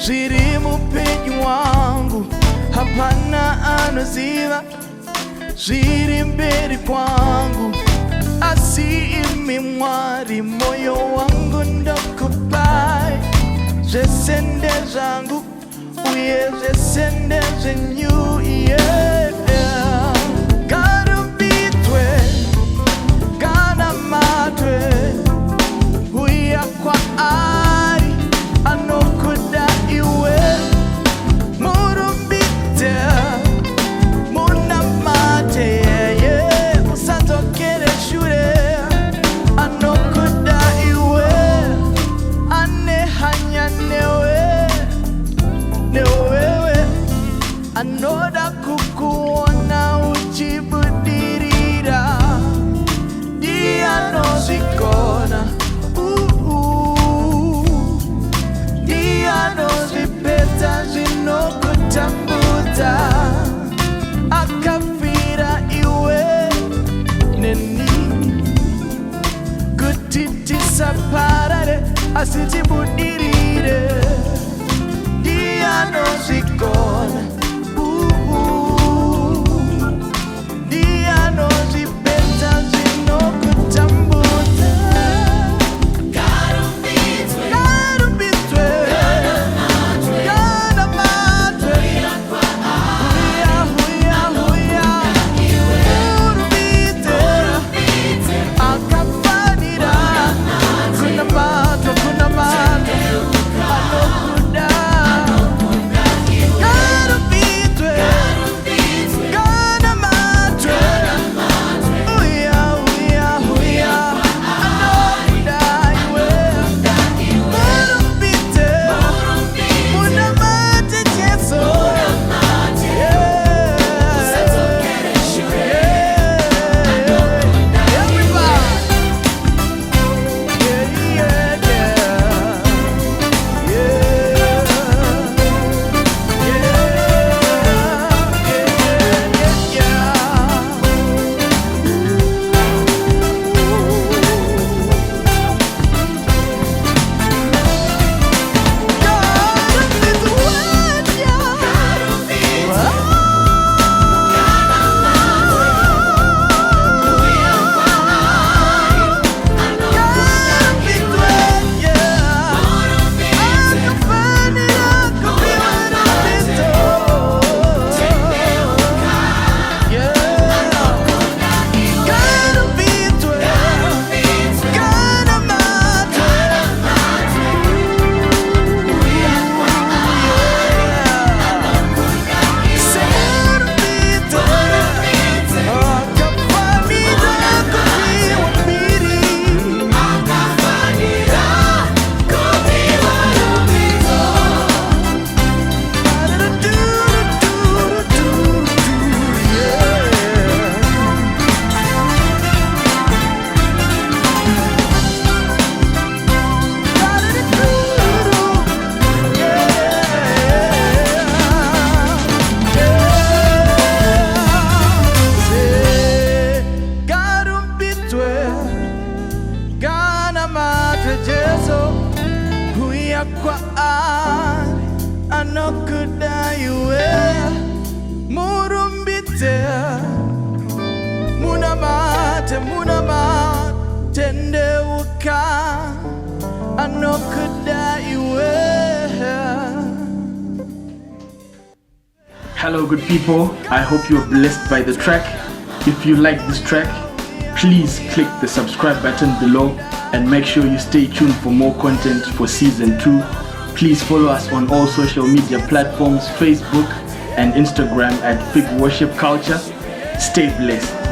zviri mupenyu wangu, hapana anoziva zviri mberi kwangu, asi imi Mwari moyo wangu ndokupai, zvese ndezvangu uye zvese ndezvenyu, yeah. Ngaarumbidzwe kana matwe uya kwaari anokuda iwe, murumbidze munamate, usadzokere shure, anokuda iwe, ane hanya newewe, anoda kukuona uchibudirira, ndianozvikona, ndianozvipedza zvinokutambudza, akafira iwe neni kuti tisaparare asi tibudirire, ndianozvikona, ndianozvipedza zvinokutambudza. Ngaarumbidzwe kana matwe huya murumbidze akafanira kuna matwe anokuda. Ngaarumbidzwe kana matwe huya anokuda iwe, murumbidze munamate Jesu, anokuda iwe, murumbidze munamate ndeuka, anokuda iwe. Hello good people, I hope you're blessed by the track. If you like this track, please click the subscribe button below and make sure you stay tuned for more content for season 2. Please follow us on all social media platforms, Facebook and Instagram at Fig Worship Culture. Stay blessed.